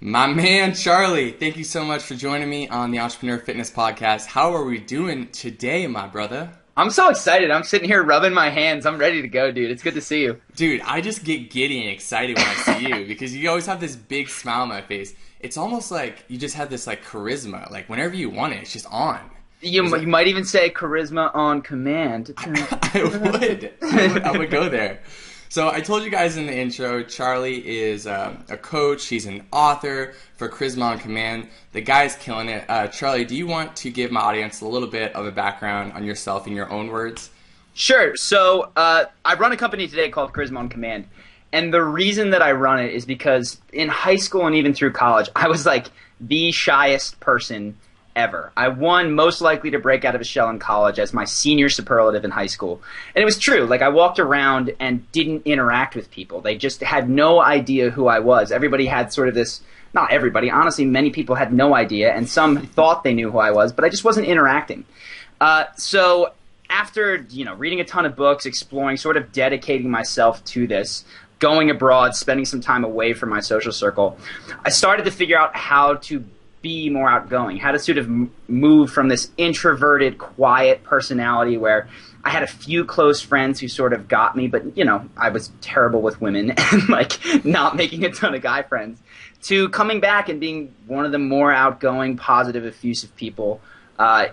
My man, Charlie, thank you so much for joining me on the Entrepreneur Fitness Podcast. How are we doing today, my brother? I'm so excited. I'm sitting here rubbing my hands. I'm ready to go, dude. It's good to see you. Dude, I just get giddy and excited when I see you because you always have this big smile on my face. It's almost like you just have this like charisma. Like whenever you want it, it's just on. You might even say charisma on command. I would go there. So I told you guys in the intro, Charlie is a coach. He's an author for Charisma on Command. The guy's killing it. Charlie, do you want to give my audience a little bit of a background on yourself in your own words? Sure. So I run a company today called Charisma on Command. And the reason that I run it is because in high school and even through college, I was like the shyest person ever. I won most likely to break out of a shell in college as my senior superlative in high school. And it was true. Like I walked around and didn't interact with people. They just had no idea who I was. Everybody had sort of this, not everybody, honestly, many people had no idea and some thought they knew who I was, but I just wasn't interacting. So after, reading a ton of books, exploring, sort of dedicating myself to this, going abroad, spending some time away from my social circle, I started to figure out how to be more outgoing, how to sort of move from this introverted, quiet personality where I had a few close friends who sort of got me, but, I was terrible with women and like not making a ton of guy friends, to coming back and being one of the more outgoing, positive, effusive people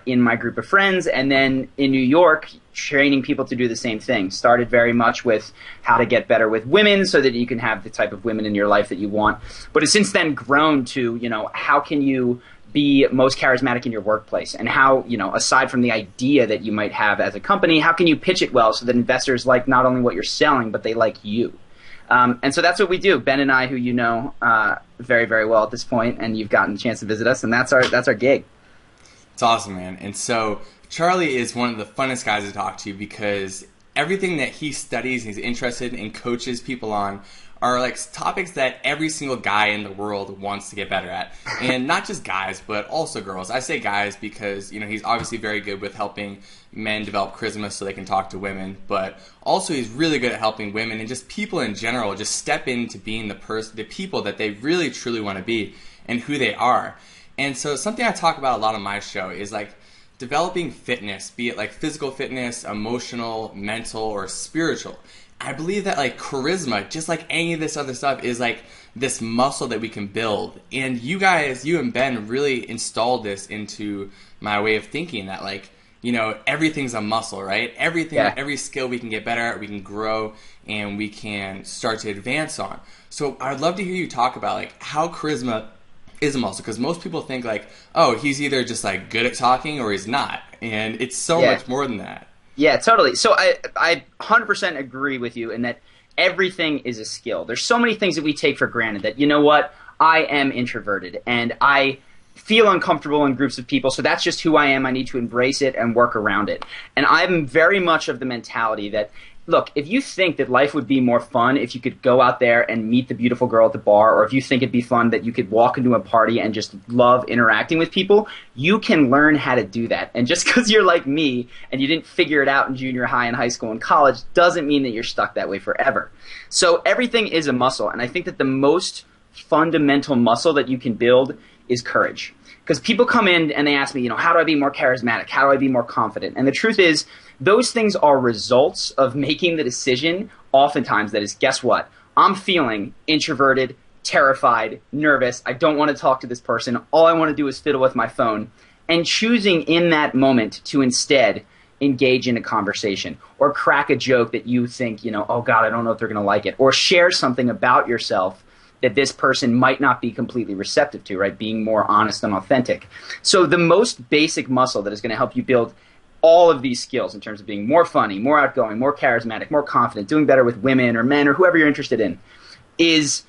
in my group of friends. And then in New York, training people to do the same thing. Started very much with how to get better with women so that you can have the type of women in your life that you want. But it's since then grown to, how can you be most charismatic in your workplace? And how, aside from the idea that you might have as a company, how can you pitch it well so that investors like not only what you're selling, but they like you? And so that's what we do. Ben and I, who very, very well at this point, and you've gotten a chance to visit us, and that's our gig. It's awesome, man. And so Charlie is one of the funnest guys to talk to because everything that he studies, he's interested in, and coaches people on are like topics that every single guy in the world wants to get better at. And not just guys, but also girls. I say guys because, he's obviously very good with helping men develop charisma so they can talk to women, but also he's really good at helping women and just people in general just step into being the people that they really truly want to be and who they are. And so something I talk about a lot on my show is like developing fitness, be it like physical fitness, emotional, mental, or spiritual. I believe that like charisma, just like any of this other stuff, is like this muscle that we can build. And you and Ben really installed this into my way of thinking that like, everything's a muscle, right? Every skill we can get better at, we can grow, and we can start to advance on. So I'd love to hear you talk about like how charisma is a muscle, because most people think like, oh, he's either just like good at talking or he's not, and it's so much more than that. Yeah, totally. So I 100% agree with you in that everything is a skill. There's so many things that we take for granted that, I am introverted and I feel uncomfortable in groups of people, so that's just who I am. I need to embrace it and work around it. And I'm very much of the mentality that, look, if you think that life would be more fun if you could go out there and meet the beautiful girl at the bar, or if you think it'd be fun that you could walk into a party and just love interacting with people, you can learn how to do that. And just because you're like me and you didn't figure it out in junior high and high school and college doesn't mean that you're stuck that way forever. So everything is a muscle, and I think that the most fundamental muscle that you can build is courage. Because people come in and they ask me, how do I be more charismatic? How do I be more confident? And the truth is, those things are results of making the decision oftentimes that is, guess what? I'm feeling introverted, terrified, nervous. I don't want to talk to this person. All I want to do is fiddle with my phone. And choosing in that moment to instead engage in a conversation or crack a joke that you think, oh God, I don't know if they're going to like it, or share something about yourself that this person might not be completely receptive to, right? Being more honest and authentic. So the most basic muscle that is going to help you build all of these skills in terms of being more funny, more outgoing, more charismatic, more confident, doing better with women or men or whoever you're interested in, is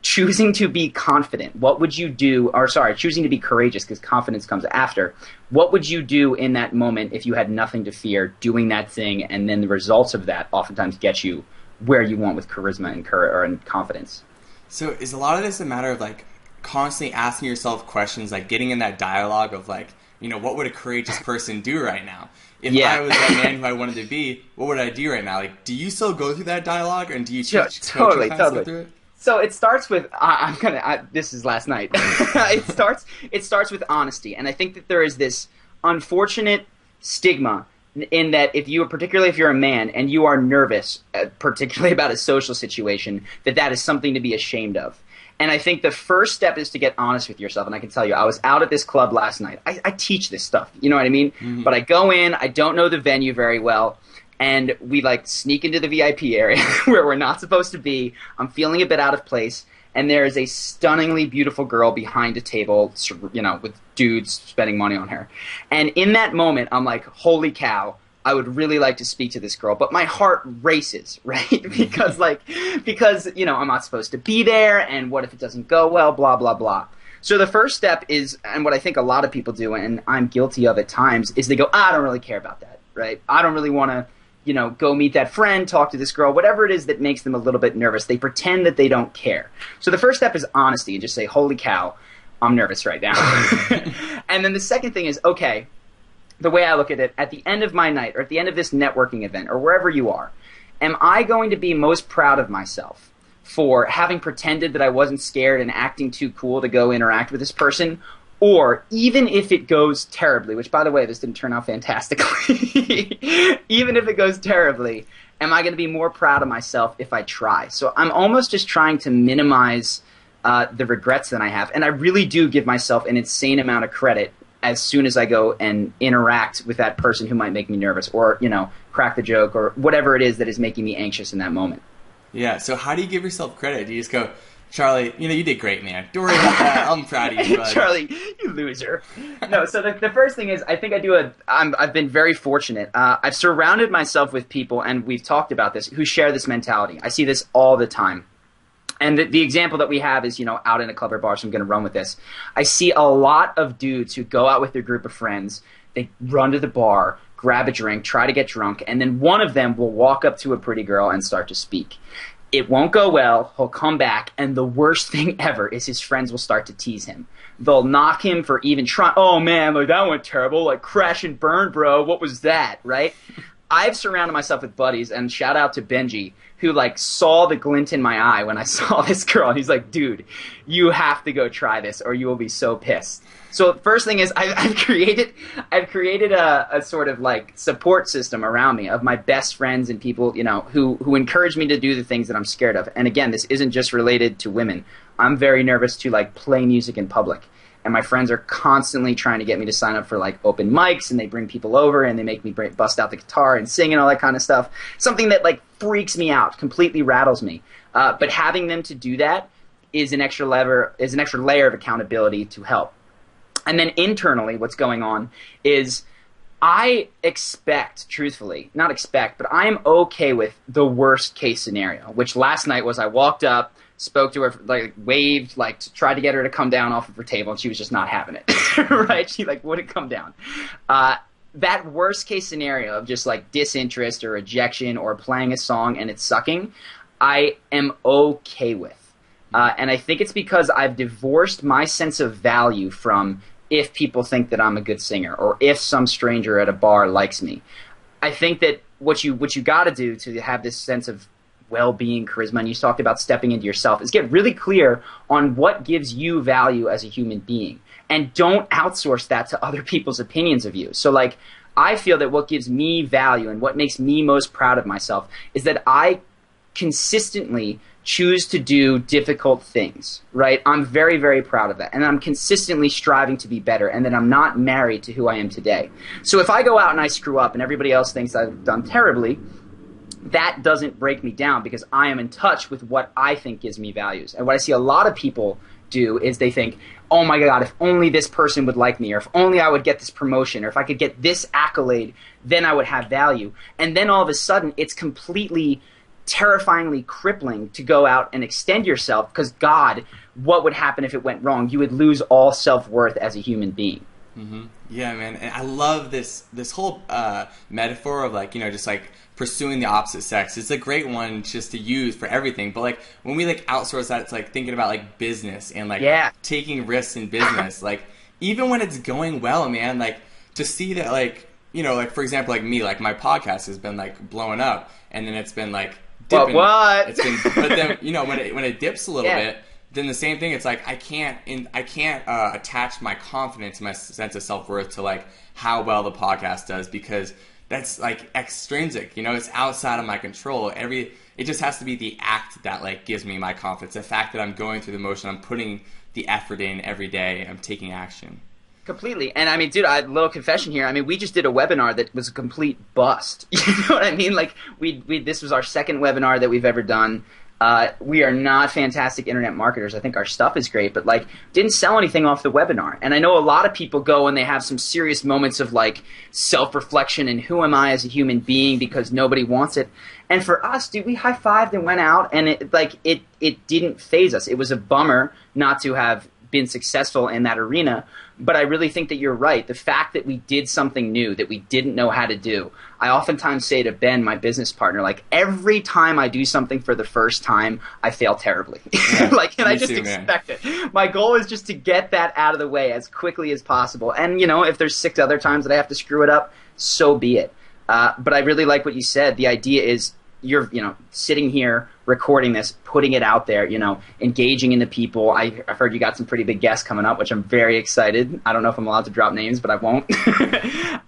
choosing to be confident. What would you do, choosing to be courageous, because confidence comes after. What would you do in that moment if you had nothing to fear doing that thing, and then the results of that oftentimes get you where you want with charisma and confidence? So is a lot of this a matter of like constantly asking yourself questions, like getting in that dialogue of like, what would a courageous person do right now? If I was that man who I wanted to be, what would I do right now? Like, do you still go through that dialogue, and do you teach totally. go through it? So it starts with this is last night. It starts with honesty, and I think that there is this unfortunate stigma in that particularly if you're a man and you are nervous, particularly about a social situation, that is something to be ashamed of. And I think the first step is to get honest with yourself. And I can tell you, I was out at this club last night. I teach this stuff, you know what I mean? Mm-hmm. But I go in, I don't know the venue very well, and we like sneak into the VIP area where we're not supposed to be. I'm feeling a bit out of place, and there is a stunningly beautiful girl behind a table, you know, with dudes spending money on her. And in that moment, I'm like, holy cow, I would really like to speak to this girl, but my heart races, right? because, you know, I'm not supposed to be there, and what if it doesn't go well, blah, blah, blah. So the first step is, and what I think a lot of people do, and I'm guilty of at times, is they go, I don't really care about that, right? I don't really want to, you know, go meet that friend, talk to this girl, whatever it is that makes them a little bit nervous. They pretend that they don't care. So the first step is honesty, and just say, holy cow, I'm nervous right now. And then the second thing is, okay, the way I look at it, at the end of my night, or at the end of this networking event, or wherever you are, am I going to be most proud of myself for having pretended that I wasn't scared and acting too cool to go interact with this person? Or even if it goes terribly, which, by the way, this didn't turn out fantastically, even if it goes terribly, am I going to be more proud of myself if I try? So I'm almost just trying to minimize the regrets that I have. And I really do give myself an insane amount of credit as soon as I go and interact with that person who might make me nervous, or, you know, crack the joke, or whatever it is that is making me anxious in that moment. Yeah, so how do you give yourself credit? Do you just go, Charlie, you know, you did great, man. Don't worry about that. I'm proud of you, bud. Charlie, you loser. No, so the first thing is, I think I've been very fortunate. I've surrounded myself with people, and we've talked about this, who share this mentality. I see this all the time. And the example that we have is, you know, out in a club or bar, so I'm going to run with this. I see a lot of dudes who go out with their group of friends. They run to the bar, grab a drink, try to get drunk, and then one of them will walk up to a pretty girl and start to speak. It won't go well. He'll come back, and the worst thing ever is his friends will start to tease him. They'll knock him for even trying. Oh, man, like that went terrible. Like, crash and burn, bro. What was that, right? I've surrounded myself with buddies, and shout out to Benji, who like saw the glint in my eye when I saw this girl, and he's like, dude, you have to go try this or you will be so pissed. So first thing is I've created a sort of like support system around me of my best friends and people, you know, who encourage me to do the things that I'm scared of. And again, this isn't just related to women. I'm very nervous to like play music in public. And my friends are constantly trying to get me to sign up for like open mics, and they bring people over and they make me bust out the guitar and sing and all that kind of stuff. Something that like freaks me out, completely rattles me. But having them to do that is an extra layer of accountability to help. And then internally, what's going on is I expect, truthfully, not expect, but I am okay with the worst case scenario, which last night was I walked up, spoke to her, like waved, like tried to get her to come down off of her table, and she was just not having it. Right? She like wouldn't come down. That worst case scenario of just like disinterest or rejection or playing a song and it's sucking, I am okay with. And I think it's because I've divorced my sense of value from if people think that I'm a good singer or if some stranger at a bar likes me. I think that what you got to do to have this sense of well-being, charisma, and you talked about stepping into yourself, is get really clear on what gives you value as a human being. And don't outsource that to other people's opinions of you. So like, I feel that what gives me value and what makes me most proud of myself is that I consistently choose to do difficult things, right? I'm very, very proud of that. And I'm consistently striving to be better, and that I'm not married to who I am today. So if I go out and I screw up and everybody else thinks I've done terribly, that doesn't break me down because I am in touch with what I think gives me values. And what I see a lot of people do is they think, oh my God, if only this person would like me, or if only I would get this promotion, or if I could get this accolade, then I would have value. And then all of a sudden, it's completely terrifyingly crippling to go out and extend yourself because, God, what would happen if it went wrong? You would lose all self-worth as a human being. Mm-hmm. Yeah, man. And I love this whole metaphor of like, you know, just like pursuing the opposite sex. It's a great one just to use for everything. But like when we like outsource that, it's like thinking about like business and like taking risks in business. Like even when it's going well, man, like to see that like, you know, like for example, like me, like my podcast has been like blowing up, and then it's been like dipping. What? But then, you know, when it dips a little Yeah. bit, then the same thing. It's like I can't attach my confidence, my sense of self-worth to like how well the podcast does, because that's like extrinsic. You know, it's outside of my control. It just has to be the act that like gives me my confidence. The fact that I'm going through the motion, I'm putting the effort in every day, I'm taking action. Completely. And I mean, dude, little confession here. I mean, we just did a webinar that was a complete bust. You know what I mean? Like, this was our second webinar that we've ever done. We are not fantastic internet marketers. I think our stuff is great, but like, didn't sell anything off the webinar. And I know a lot of people go and they have some serious moments of like self-reflection and who am I as a human being, because nobody wants it. And for us, dude, we high-fived and went out, and it didn't faze us. It was a bummer not to have been successful in that arena, but I really think that you're right. The fact that we did something new that we didn't know how to do. I oftentimes say to Ben, my business partner, like, every time I do something for the first time, I fail terribly. Yeah, like, and I just expect it. My goal is just to get that out of the way as quickly as possible. And, you know, if there's 6 other times that I have to screw it up, so be it. But I really like what you said. The idea is you're, you know, sitting here recording this, putting it out there, you know, engaging into people. I've heard you got some pretty big guests coming up, which I'm very excited. I don't know if I'm allowed to drop names, but I won't.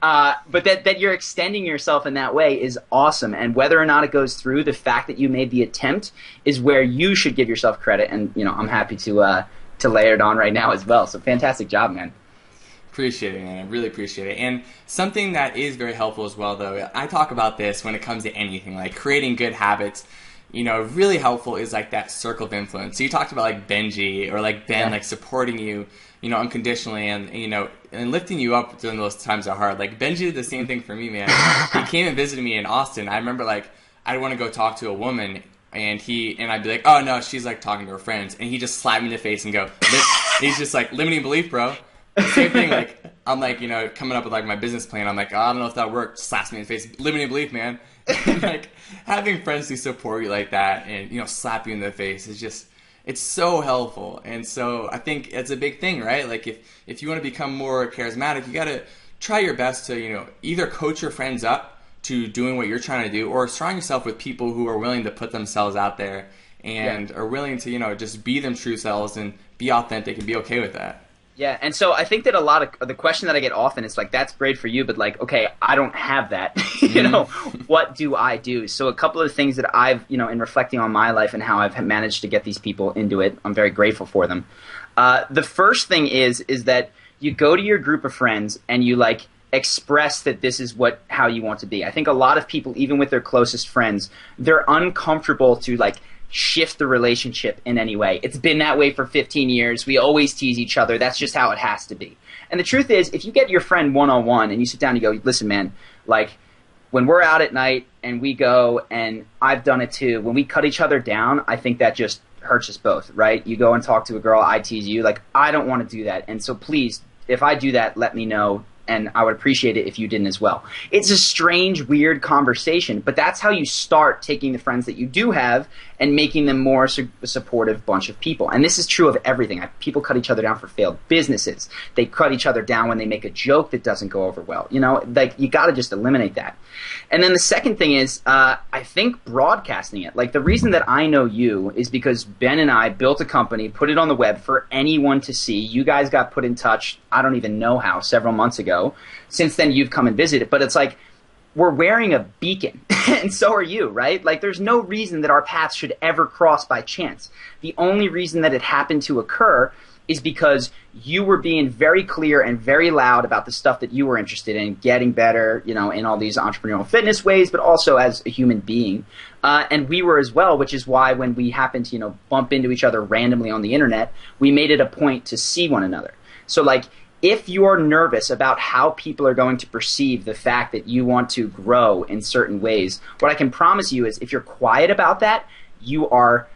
But that you're extending yourself in that way is awesome. And whether or not it goes through, the fact that you made the attempt is where you should give yourself credit. And, you know, I'm happy to layer it on right now as well. So fantastic job, man. Appreciate it, man. I really appreciate it. And something that is very helpful as well, though, I talk about this when it comes to anything, like creating good habits. You know, really helpful is like that circle of influence. So you talked about like Benji or like Ben, like supporting you, you know, unconditionally, and, you know, and lifting you up during those times that are hard. Like Benji did the same thing for me, man. He came and visited me in Austin. I remember like I'd want to go talk to a woman, and I'd be like, oh no, she's like talking to her friends, and he just slapped me in the face and go, he's just like, limiting belief, bro. Same thing, like, I'm like, you know, coming up with like my business plan. I'm like, oh, I don't know if that worked. Slaps me in the face, limiting belief, man. And, like, having friends who support you like that and, you know, slap you in the face is just, it's so helpful. And so I think it's a big thing, right? Like, if you want to become more charismatic, you got to try your best to, you know, either coach your friends up to doing what you're trying to do, or surround yourself with people who are willing to put themselves out there and are willing to, you know, just be them true selves and be authentic and be okay with that. Yeah, and so I think that a lot of the question that I get often is like, that's great for you, but like, okay, I don't have that. You know, what do I do? So a couple of things that I've, you know, in reflecting on my life and how I've managed to get these people into it, I'm very grateful for them. The first thing is that you go to your group of friends and you like express that this is how you want to be. I think a lot of people, even with their closest friends, they're uncomfortable to like shift the relationship in any way. It's been that way for 15 years. We always tease each other. That's just how it has to be. And the truth is, if you get your friend one-on-one and you sit down and you go, listen, man, like, when we're out at night and we go, and I've done it too, when we cut each other down, I think that just hurts us both, right? You go and talk to a girl, I tease you, like, I don't want to do that. And so please, if I do that, let me know. And I would appreciate it if you didn't as well. It's a strange, weird conversation, but that's how you start taking the friends that you do have and making them more a supportive bunch of people. And this is true of everything. People cut each other down for failed businesses. They cut each other down when they make a joke that doesn't go over well. You know, like, you got to just eliminate that. And then the second thing is, I think broadcasting it. Like, the reason that I know you is because Ben and I built a company, put it on the web for anyone to see. You guys got put in touch, I don't even know how, several months ago. Since then, you've come and visited. But it's like, we're wearing a beacon, and so are you, right? Like, there's no reason that our paths should ever cross by chance. The only reason that it happened to occur is because you were being very clear and very loud about the stuff that you were interested in, getting better, you know, in all these entrepreneurial fitness ways, but also as a human being. And we were as well, which is why when we happened to, you know, bump into each other randomly on the internet, we made it a point to see one another. So, like, if you're nervous about how people are going to perceive the fact that you want to grow in certain ways, what I can promise you is if you're quiet about that, you are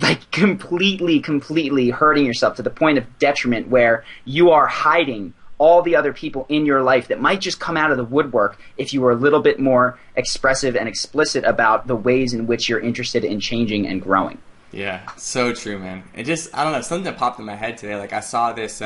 like completely hurting yourself to the point of detriment where you are hiding all the other people in your life that might just come out of the woodwork if you were a little bit more expressive and explicit about the ways in which you're interested in changing and growing. Yeah, so true, man. It just, I don't know, something that popped in my head today. Like, I saw this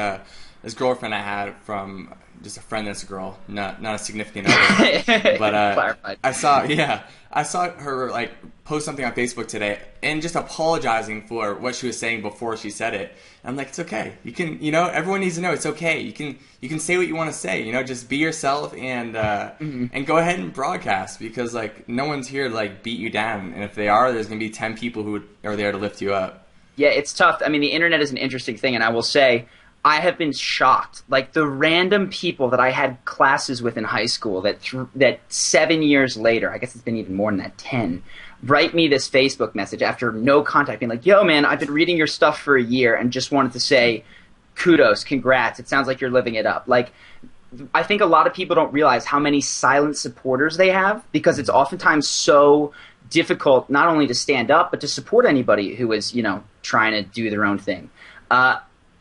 this girlfriend I had from just a friend that's a girl, not a significant other. But I saw her like post something on Facebook today and just apologizing for what she was saying before she said it. And I'm like, it's okay. You can, everyone needs to know it's okay. You can say what you want to say. Just be yourself and and go ahead and broadcast, because like no one's here to like beat you down. And if they are, there's gonna be 10 people who are there to lift you up. Yeah, it's tough. I mean, the internet is an interesting thing, and I will say, I have been shocked. Like the random people that I had classes with in high school that 7 years later, I guess it's been even more than that, 10, write me this Facebook message after no contact, being like, yo, man, I've been reading your stuff for a year and just wanted to say kudos, congrats. It sounds like you're living it up. Like, I think a lot of people don't realize how many silent supporters they have, because it's oftentimes so difficult not only to stand up, but to support anybody who is, trying to do their own thing.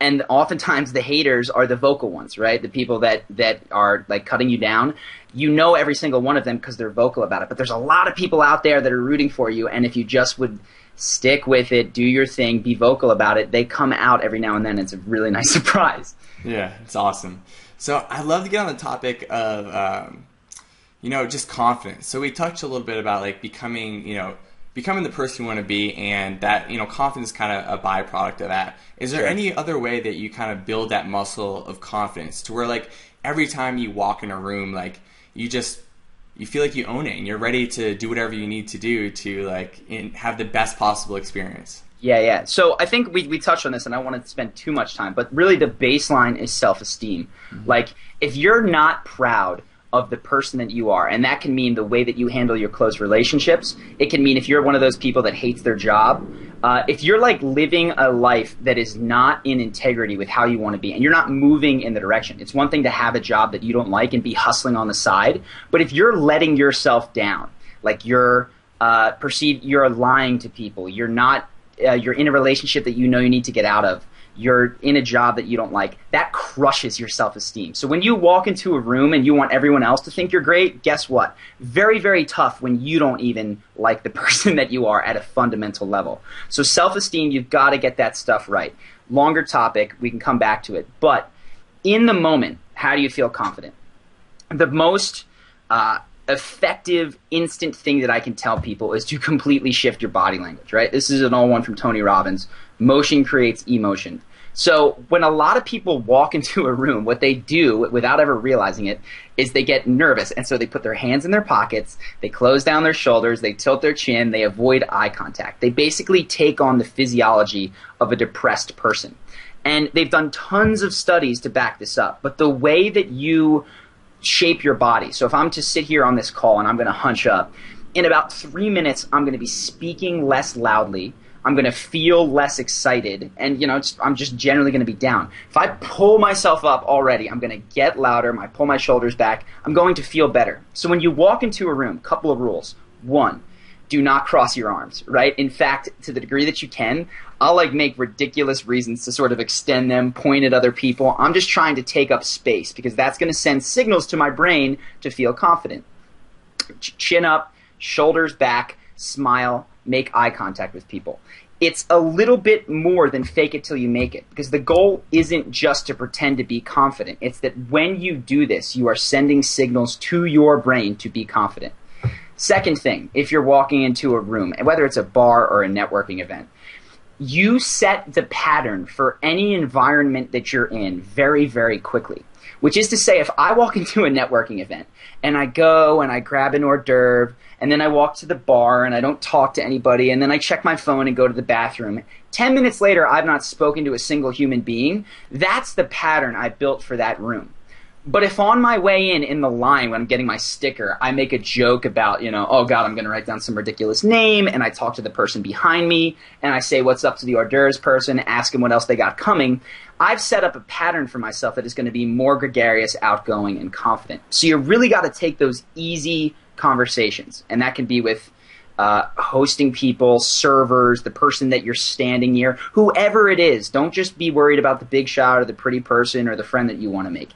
And oftentimes the haters are the vocal ones, right? The people that are like cutting you down. Every single one of them because they're vocal about it. But there's a lot of people out there that are rooting for you. And if you just would stick with it, do your thing, be vocal about it, they come out every now and then. It's a really nice surprise. Yeah, it's awesome. So I'd love to get on the topic of, just confidence. So we touched a little bit about like becoming the person you want to be, and that, confidence is kind of a byproduct of that. Is there any other way that you kind of build that muscle of confidence to where like every time you walk in a room, like you feel like you own it and you're ready to do whatever you need to do to like have the best possible experience? Yeah. So I think we touched on this, and I don't want to spend too much time, but really the baseline is self-esteem. Mm-hmm. Like if you're not proud of the person that you are, and that can mean the way that you handle your close relationships. It can mean if you're one of those people that hates their job, if you're like living a life that is not in integrity with how you want to be, and you're not moving in the direction. It's one thing to have a job that you don't like and be hustling on the side, but if you're letting yourself down, like you're lying to people, you're in a relationship that you need to get out of, you're in a job that you don't like, that crushes your self-esteem. So when you walk into a room and you want everyone else to think you're great, guess what? Very, very tough when you don't even like the person that you are at a fundamental level. So self-esteem, you've got to get that stuff right. Longer topic, we can come back to it. But in the moment, how do you feel confident? The most effective instant thing that I can tell people is to completely shift your body language, right? This is an all one from Tony Robbins. Motion creates emotion. So when a lot of people walk into a room, what they do without ever realizing it is they get nervous. And so they put their hands in their pockets, they close down their shoulders, they tilt their chin, they avoid eye contact. They basically take on the physiology of a depressed person. And they've done tons of studies to back this up. But the way that you shape your body, so if I'm to sit here on this call and I'm going to hunch up, in about 3 minutes I'm going to be speaking less loudly, I'm going to feel less excited, and I'm just generally going to be down. If I pull myself up already, I'm going to get louder, I pull my shoulders back, I'm going to feel better. So when you walk into a room, couple of rules. 1, do not cross your arms, right? In fact, to the degree that you can, I'll make ridiculous reasons to sort of extend them, point at other people. I'm just trying to take up space because that's going to send signals to my brain to feel confident. Chin up, shoulders back, smile, make eye contact with people. It's a little bit more than fake it till you make it, because the goal isn't just to pretend to be confident. It's that when you do this, you are sending signals to your brain to be confident. Second thing, if you're walking into a room, whether it's a bar or a networking event, you set the pattern for any environment that you're in very, very quickly. Which is to say, if I walk into a networking event and I go and I grab an hors d'oeuvre and then I walk to the bar and I don't talk to anybody and then I check my phone and go to the bathroom, 10 minutes later I've not spoken to a single human being, that's the pattern I built for that room. But if on my way in the line when I'm getting my sticker, I make a joke about, oh God, I'm going to write down some ridiculous name, and I talk to the person behind me, and I say what's up to the hors d'oeuvres person, ask them what else they got coming, I've set up a pattern for myself that is going to be more gregarious, outgoing, and confident. So you really got to take those easy conversations, and that can be with hosting people, servers, the person that you're standing near, whoever it is. Don't just be worried about the big shot or the pretty person or the friend that you want to make.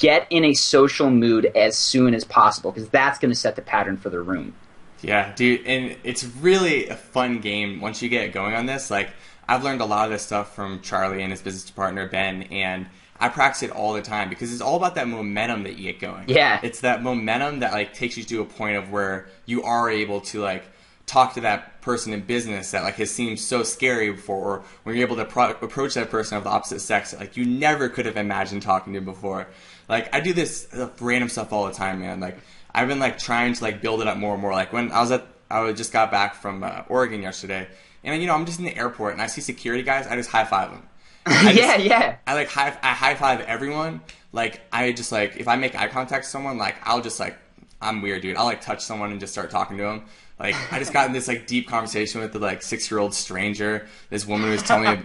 Get in a social mood as soon as possible, because that's going to set the pattern for the room. Yeah, dude, and it's really a fun game once you get going on this. Like, I've learned a lot of this stuff from Charlie and his business partner, Ben, and I practice it all the time because it's all about that momentum that you get going. Yeah. It's that momentum that like takes you to a point of where you are able to like talk to that person in business that like has seemed so scary before, or when you're able to approach that person of the opposite sex that like you never could have imagined talking to before. Like I do this random stuff all the time, man. Like I've been like trying to like build it up more and more. Like when I just got back from Oregon yesterday, and I'm just in the airport and I see security guys, I just high five them. Yeah. I like I high five everyone. Like I just like if I make eye contact with someone, like I'll just like I'm weird, dude. I'll like touch someone and just start talking to them. Like I just got in this like deep conversation with the like 6-year-old stranger. This woman was telling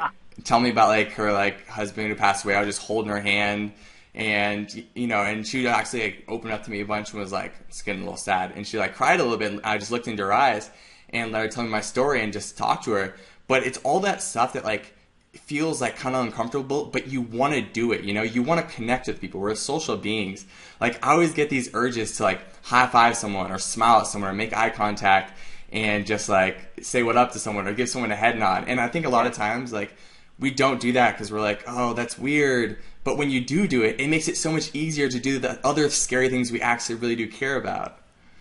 me about like her like husband who passed away. I was just holding her hand, and and she actually like opened up to me a bunch and was like, it's getting a little sad, and she like cried a little bit. And I just looked into her eyes and let her tell me my story and just talk to her. But it's all that stuff that like feels like kind of uncomfortable, but you want to do it. You want to connect with people. We're social beings. Like I always get these urges to like high five someone or smile at someone or make eye contact and just like say what up to someone or give someone a head nod. And I think a lot of times like we don't do that because we're like, oh, that's weird. But when you do it, it makes it so much easier to do the other scary things we actually really do care about.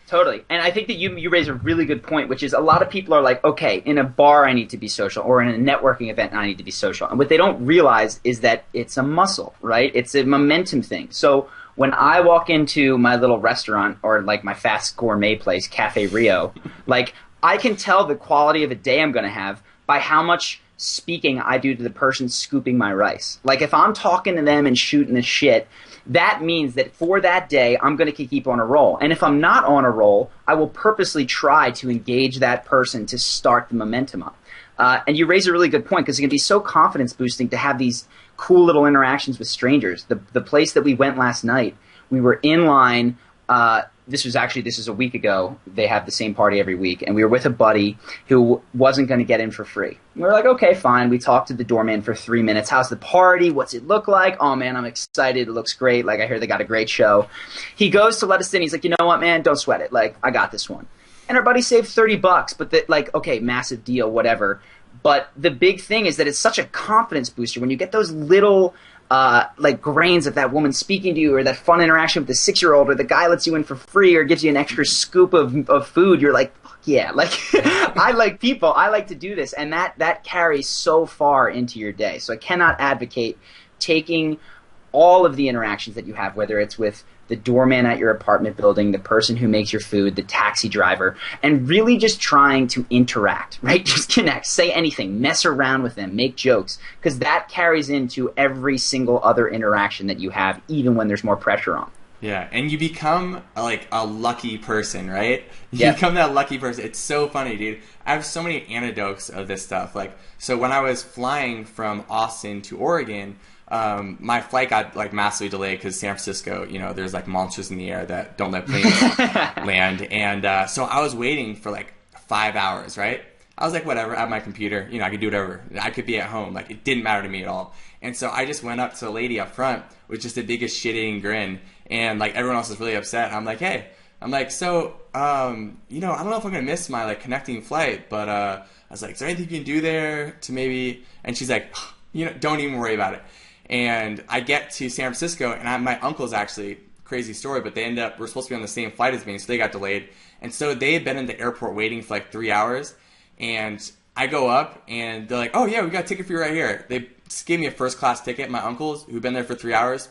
Totally. And I think that you raise a really good point, which is a lot of people are like, okay, in a bar I need to be social, or in a networking event I need to be social. And what they don't realize is that it's a muscle, right? It's a momentum thing. So when I walk into my little restaurant or like my fast gourmet place, Cafe Rio, like I can tell the quality of a day I'm going to have by how much speaking I do to the person scooping my rice. Like if I'm talking to them and shooting the shit, that means that for that day, I'm going to keep on a roll. And if I'm not on a roll, I will purposely try to engage that person to start the momentum up. And you raise a really good point because it can be so confidence boosting to have these cool little interactions with strangers. The place that we went last night, we were in line. This is a week ago. They have the same party every week. And we were with a buddy who wasn't going to get in for free. We were like, okay, fine. We talked to the doorman for 3 minutes. How's the party? What's it look like? Oh, man, I'm excited. It looks great. Like, I hear they got a great show. He goes to let us in. He's like, you know what, man? Don't sweat it. Like, I got this one. And our buddy saved $30. But, okay, massive deal, whatever. But the big thing is that it's such a confidence booster. When you get those little grains of that woman speaking to you, or that fun interaction with the 6-year-old, or the guy lets you in for free or gives you an extra scoop of food, you're like, fuck yeah. Like, I like people. I like to do this. And that carries so far into your day. So I cannot advocate taking all of the interactions that you have, whether it's with the doorman at your apartment building, the person who makes your food, the taxi driver, and really just trying to interact, right? Just connect, say anything, mess around with them, make jokes, because that carries into every single other interaction that you have, even when there's more pressure on. Yeah, and you become like a lucky person, right? You Yeah. become that lucky person. It's so funny, dude. I have so many anecdotes of this stuff. Like, so when I was flying from Austin to Oregon, my flight got like massively delayed because San Francisco, there's like monsters in the air that don't let planes land. And so I was waiting for like 5 hours, right? I was like, whatever, I have my computer, I could do whatever. I could be at home. Like, it didn't matter to me at all. And so I just went up to the lady up front with just the biggest shit-eating grin. And like everyone else was really upset. And I'm like, hey, so, I don't know if I'm going to miss my like connecting flight, but I was like, is there anything you can do there to maybe, and she's like, don't even worry about it. And I get to San Francisco, and my uncle's actually, crazy story, but we're supposed to be on the same flight as me, so they got delayed. And so they had been in the airport waiting for like 3 hours, and I go up, and they're like, oh yeah, we got a ticket for you right here. They just gave me a first class ticket. My uncles, who'd been there for 3 hours,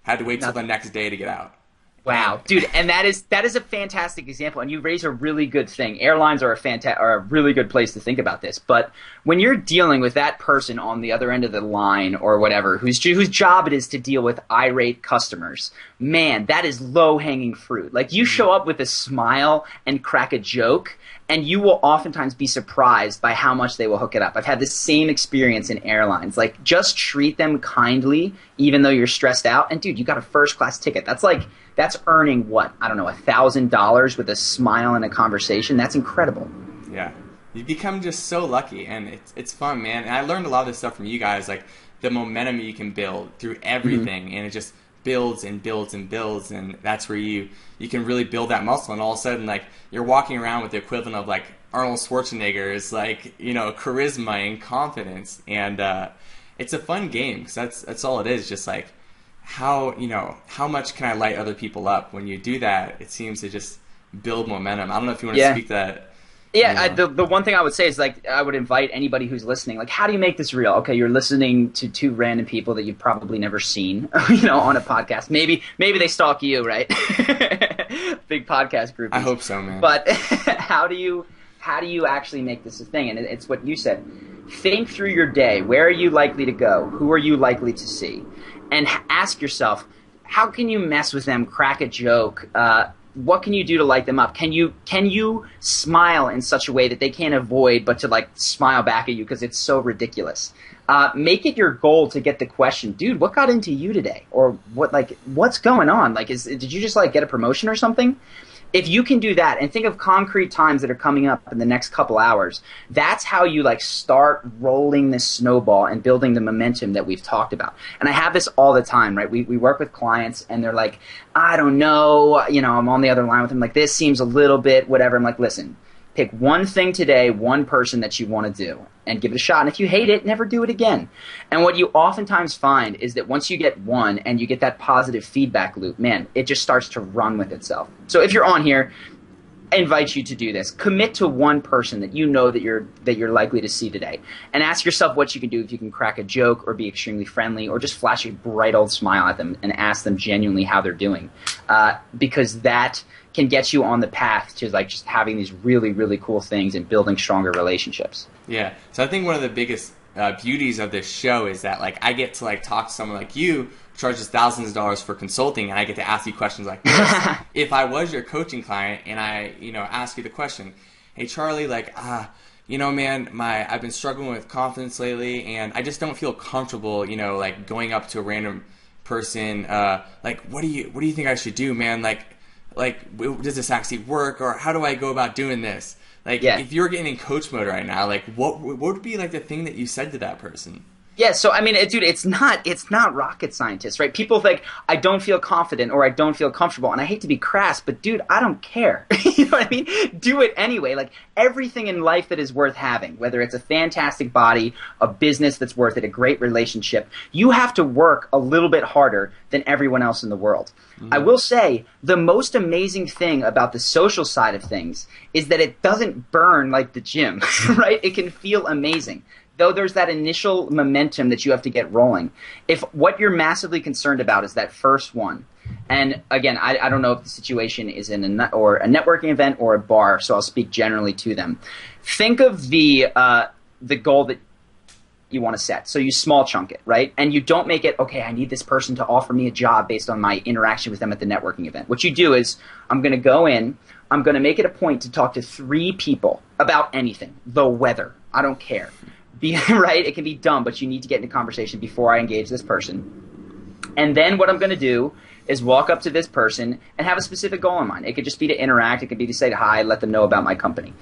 had to wait till the next day to get out. Wow, dude, and that is a fantastic example, and you raise a really good thing. Airlines are a really good place to think about this. But when you're dealing with that person on the other end of the line or whatever, whose job it is to deal with irate customers, man, that is low-hanging fruit. Like, you show up with a smile and crack a joke, and you will oftentimes be surprised by how much they will hook it up. I've had the same experience in airlines. Like, just treat them kindly, even though you're stressed out. And dude, you got a first-class ticket. That's earning what? I don't know, $1,000 with a smile and a conversation. That's incredible. Yeah. You become just so lucky, and it's fun, man. And I learned a lot of this stuff from you guys, like the momentum you can build through everything, and it just builds and builds and builds, and that's where you can really build that muscle, and all of a sudden, like, you're walking around with the equivalent of like Arnold Schwarzenegger's, like, you know, charisma and confidence. And it's a fun game, because that's all it is. Just like, how much can I light other people up? When you do that, it seems to just build momentum. I don't know if you want to speak to that. Yeah, the one thing I would say is, like, I would invite anybody who's listening, like, how do you make this real? Okay, you're listening to two random people that you've probably never seen, you know, on a podcast. Maybe they stalk you, right? Big podcast group. I hope so, man. But how do you actually make this a thing? And it's what you said. Think through your day. Where are you likely to go? Who are you likely to see? And ask yourself, how can you mess with them, crack a joke, what can you do to light them up? Can you smile in such a way that they can't avoid but to, like, smile back at you because it's so ridiculous? Make it your goal to get the question, dude, what got into you today? Or what's going on? Like, did you just, like, get a promotion or something? If you can do that, and think of concrete times that are coming up in the next couple hours, that's how you, like, start rolling this snowball and building the momentum that we've talked about. And I have this all the time, right? We work with clients, and they're like, I don't know, you know, I'm on the other line with them, like, this seems a little bit whatever. I'm like, listen, pick one thing today, one person that you want to do, and give it a shot. And if you hate it, never do it again. And what you oftentimes find is that once you get one and you get that positive feedback loop, man, it just starts to run with itself. So if you're on here, I invite you to do this. Commit to one person that you know that you're likely to see today, and ask yourself what you can do. If you can crack a joke or be extremely friendly or just flash a bright old smile at them and ask them genuinely how they're doing, because that can get you on the path to, like, just having these really, really cool things and building stronger relationships. Yeah. So I think one of the biggest beauties of this show is that, like, I get to, like, talk to someone like you who charges thousands of dollars for consulting, and I get to ask you questions like this. If I was your coaching client and I, you know, ask you the question, hey, Charlie, like, you know, man, I've been struggling with confidence lately, and I just don't feel comfortable, you know, like, going up to a random person, like, what do you think I should do, man? Like, does this actually work, or how do I go about doing this? Like, if you're getting in coach mode right now, like, what would be, like, the thing that you said to that person? Yeah, so I mean, dude, it's not rocket scientists, right? People think, I don't feel confident or I don't feel comfortable, and I hate to be crass, but dude, I don't care. You know what I mean? Do it anyway. Like, everything in life that is worth having, whether it's a fantastic body, a business that's worth it, a great relationship, you have to work a little bit harder than everyone else in the world. Mm-hmm. I will say, the most amazing thing about the social side of things is that it doesn't burn like the gym, right? It can feel amazing. Though there's that initial momentum that you have to get rolling. If what you're massively concerned about is that first one, and again, I don't know if the situation is in a networking event or a bar, so I'll speak generally to them. Think of the goal that you want to set. So you small chunk it, right? And you don't make it, okay, I need this person to offer me a job based on my interaction with them at the networking event. What you do is, I'm going to go in, I'm going to make it a point to talk to 3 people about anything. The weather. I don't care. Right? It can be dumb, but you need to get into conversation before I engage this person. And then what I'm going to do is walk up to this person and have a specific goal in mind. It could just be to interact. It could be to say hi, let them know about my company.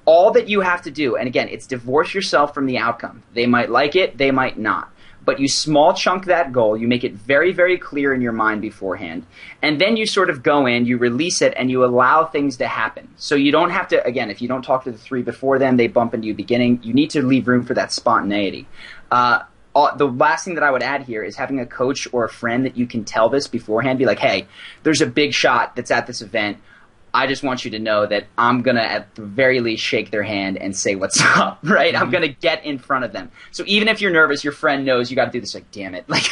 All that you have to do, and again, it's divorce yourself from the outcome. They might like it, they might not. But you small chunk that goal, you make it very, very clear in your mind beforehand, and then you sort of go in, you release it, and you allow things to happen. So you don't have to, again, if you don't talk to the 3 before them, they bump into you beginning, you need to leave room for that spontaneity. The last thing that I would add here is having a coach or a friend that you can tell this beforehand, be like, hey, there's a big shot that's at this event. I just want you to know that I'm going to, at the very least, shake their hand and say what's up, right? Mm-hmm. I'm going to get in front of them. So even if you're nervous, your friend knows you got to do this, like, damn it. Like,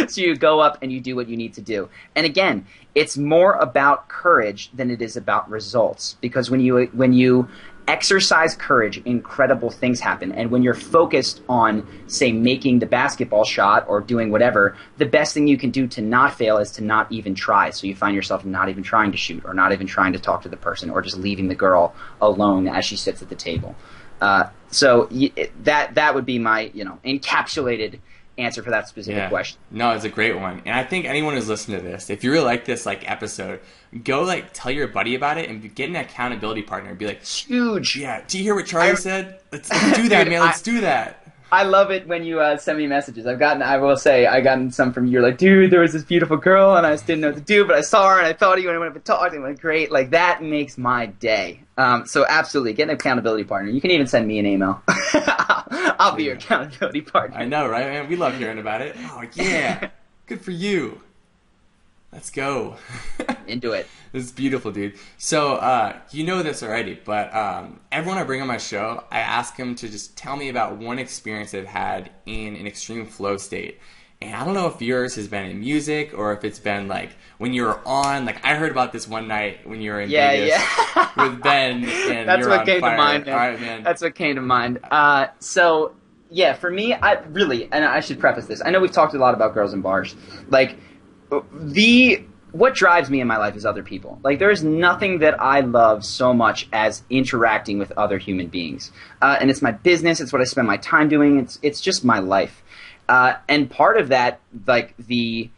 so you go up and you do what you need to do. And again, it's more about courage than it is about results. Because when you exercise courage, incredible things happen. And when you're focused on, say, making the basketball shot or doing whatever, the best thing you can do to not fail is to not even try. So you find yourself not even trying to shoot or not even trying to talk to the person or just leaving the girl alone as she sits at the table. So that would be my, encapsulated answer for that specific question. No, it's a great one. And I think anyone who's listening to this, if you really like this episode, go tell your buddy about it and get an accountability partner and be like, it's huge. Yeah, do you hear what Charlie said? Let's do that, man. Let's do that. I love it when you send me messages. I will say, I gotten some from you. You're like, dude, there was this beautiful girl, and I just didn't know what to do, but I saw her, and I thought of you, and I went up and talked, and it went great. Like, that makes my day. So absolutely, get an accountability partner. You can even send me an email. I'll be your accountability partner. I know, right, man? We love hearing about it. Oh, yeah. Good for you. Let's go. Into it. This is beautiful, dude. So, you know this already, but everyone I bring on my show, I ask them to just tell me about one experience they've had in an extreme flow state. And I don't know if yours has been in music or if it's been like when you were on, like I heard about this one night when you were in Vegas with Ben. And That's you're what on came fire. to mind, man. All right, man. That's what came to mind. So, yeah, for me, and I should preface this. I know we've talked a lot about girls in bars. Like, what drives me in my life is other people. Like, there is nothing that I love so much as interacting with other human beings. And it's my business. It's what I spend my time doing. It's just my life. And part of that, like the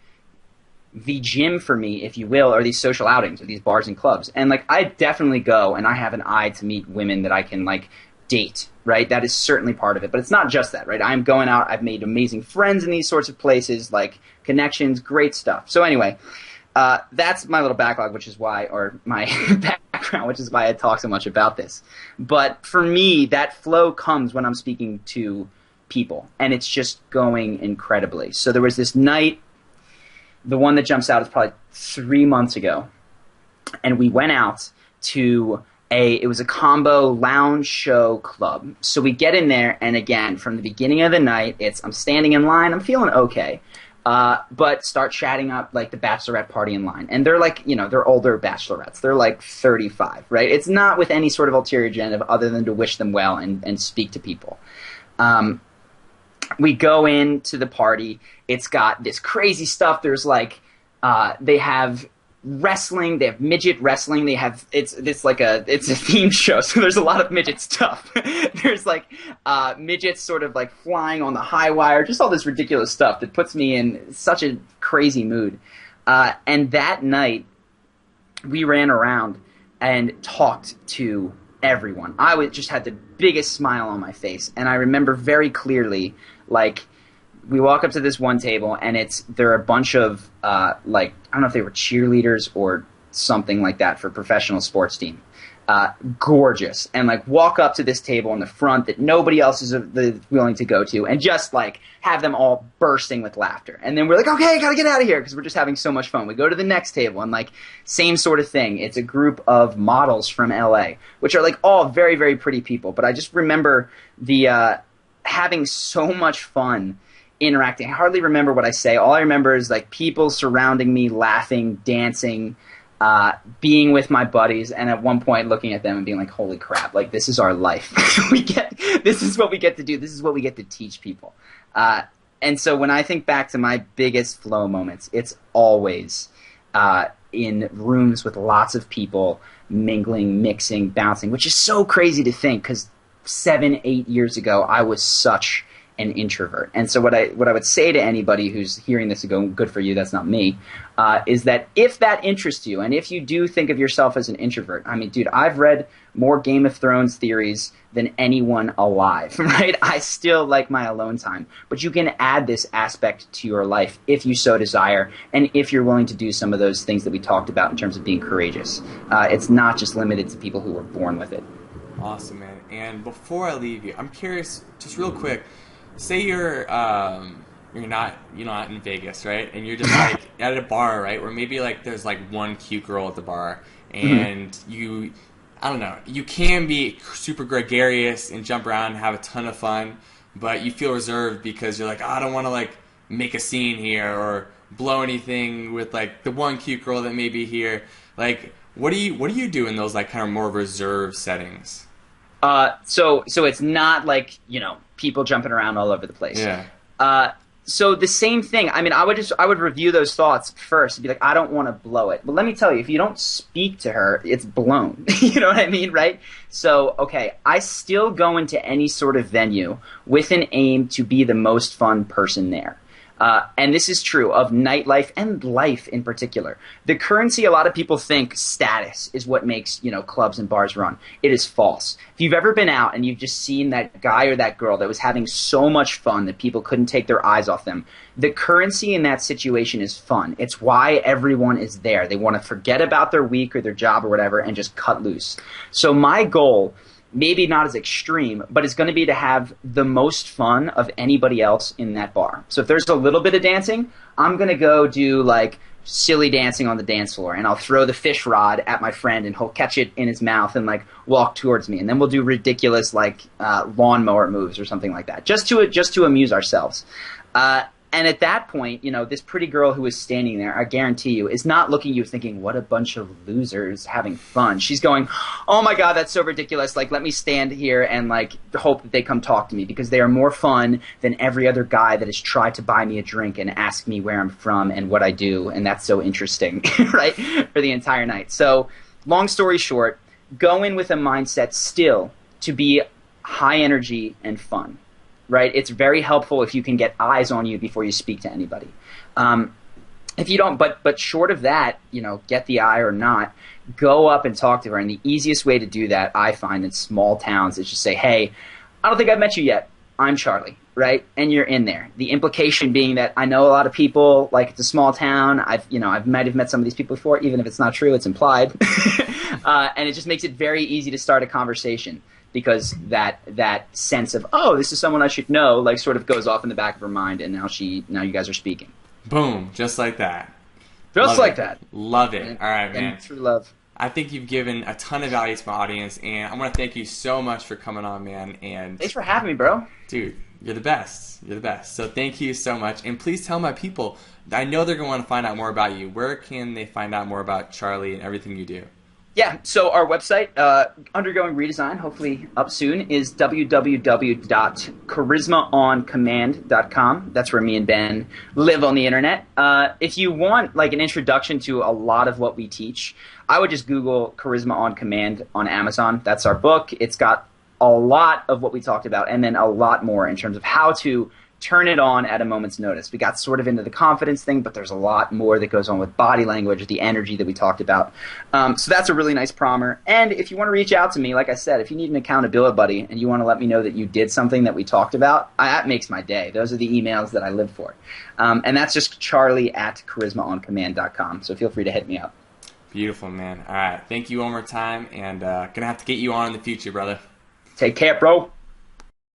gym for me, if you will, are these social outings or these bars and clubs. And like, I definitely go and I have an eye to meet women that I can like date, right? That is certainly part of it. But it's not just that, right? I'm going out. I've made amazing friends in these sorts of places, like connections, great stuff. So anyway, that's my little backlog, which is why, or my background, which is why I talk so much about this. But for me, that flow comes when I'm speaking to people, and it's just going incredibly. So there was this night, the one that jumps out is probably 3 months ago, and we went out to it was a combo lounge show club. So we get in there, and again, from the beginning of the night, I'm standing in line, I'm feeling okay. But start chatting up like the bachelorette party in line. And they're like, they're older bachelorettes. They're like 35, right? It's not with any sort of ulterior agenda other than to wish them well and speak to people. We go into the party. It's got this crazy stuff. There's like, they have wrestling, they have midget wrestling, it's a theme show, so there's a lot of midget stuff. There's like midgets sort of like flying on the high wire, just all this ridiculous stuff that puts me in such a crazy mood. And that night we ran around and talked to everyone. I just had the biggest smile on my face, and I remember very clearly, like, we walk up to this one table, and there are a bunch of, like, I don't know if they were cheerleaders or something like that for a professional sports team. Gorgeous. And, like, walk up to this table in the front that nobody else is willing to go to, and just, like, have them all bursting with laughter. And then we're like, okay, gotta get out of here, because we're just having so much fun. We go to the next table, and, like, same sort of thing. It's a group of models from L.A., which are, like, all very, very pretty people. But I just remember having so much fun interacting. I hardly remember what I say. All I remember is like people surrounding me, laughing, dancing, being with my buddies, and at one point looking at them and being like, holy crap, like this is our life. This is what we get to do. This is what we get to teach people. And so when I think back to my biggest flow moments, it's always in rooms with lots of people mingling, mixing, bouncing, which is so crazy to think, because 7-8 years ago I was such an introvert. And so what I would say to anybody who's hearing this and going, good for you, that's not me, is that if that interests you, and if you do think of yourself as an introvert, I mean, dude, I've read more Game of Thrones theories than anyone alive, right? I still like my alone time. But you can add this aspect to your life if you so desire, and if you're willing to do some of those things that we talked about in terms of being courageous. It's not just limited to people who were born with it. Awesome, man. And before I leave you, I'm curious, just real quick, say you're not in Vegas, right? And you're just like at a bar, right? Where maybe like there's like one cute girl at the bar, and I don't know, you can be super gregarious and jump around and have a ton of fun, but you feel reserved because you're like, oh, I don't want to like make a scene here or blow anything with like the one cute girl that may be here. Like, what do you do in those like kind of more reserved settings? So it's not like, people jumping around all over the place. Yeah. So the same thing. I mean, I would review those thoughts first and be like, I don't want to blow it. But let me tell you, if you don't speak to her, it's blown. You know what I mean, right? So, okay, I still go into any sort of venue with an aim to be the most fun person there. And this is true of nightlife and life in particular. The currency, a lot of people think status is what makes, clubs and bars run. It is false. If you've ever been out and you've just seen that guy or that girl that was having so much fun that people couldn't take their eyes off them, the currency in that situation is fun. It's why everyone is there. They want to forget about their week or their job or whatever and just cut loose. So my goal, maybe not as extreme, but it's going to be to have the most fun of anybody else in that bar. So if there's a little bit of dancing, I'm going to go do like silly dancing on the dance floor, and I'll throw the fish rod at my friend and he'll catch it in his mouth and like walk towards me. And then we'll do ridiculous like lawnmower moves or something like that, just to amuse ourselves. And at that point, this pretty girl who is standing there, I guarantee you, is not looking at you thinking, what a bunch of losers having fun. She's going, oh my God, that's so ridiculous. Like, let me stand here and like hope that they come talk to me, because they are more fun than every other guy that has tried to buy me a drink and ask me where I'm from and what I do. And that's so interesting, right? For the entire night. So long story short, go in with a mindset still to be high energy and fun. Right? It's very helpful if you can get eyes on you before you speak to anybody. If you don't, but short of that, get the eye or not, go up and talk to her. And the easiest way to do that, I find, in small towns is just say, hey, I don't think I've met you yet. I'm Charlie, right? And you're in there. The implication being that I know a lot of people, like it's a small town. I might have met some of these people before, even if it's not true, it's implied. And it just makes it very easy to start a conversation, because that sense of, oh, this is someone I should know, like sort of goes off in the back of her mind, and now you guys are speaking. Boom, just like that. Just like that. Love it. All right, man. And true love. I think you've given a ton of value to my audience, and I want to thank you so much for coming on, man. And thanks for having me, bro. Dude, you're the best. You're the best. So thank you so much. And please tell my people, I know they're going to want to find out more about you. Where can they find out more about Charlie and everything you do? Yeah, so our website, undergoing redesign, hopefully up soon, is www.charismaoncommand.com. That's where me and Ben live on the internet. If you want like an introduction to a lot of what we teach, I would just Google Charisma on Command on Amazon. That's our book. It's got a lot of what we talked about, and then a lot more in terms of how to turn it on at a moment's notice. We got sort of into the confidence thing, but there's a lot more that goes on with body language, the energy that we talked about. So that's a really nice primer. And if you want to reach out to me, like I said, if you need an accountability buddy and you want to let me know that you did something that we talked about, that makes my day. Those are the emails that I live for. And that's just charlie@charismaoncommand.com. So feel free to hit me up. Beautiful, man. All right. Thank you one more time, and going to have to get you on in the future, brother. Take care, bro.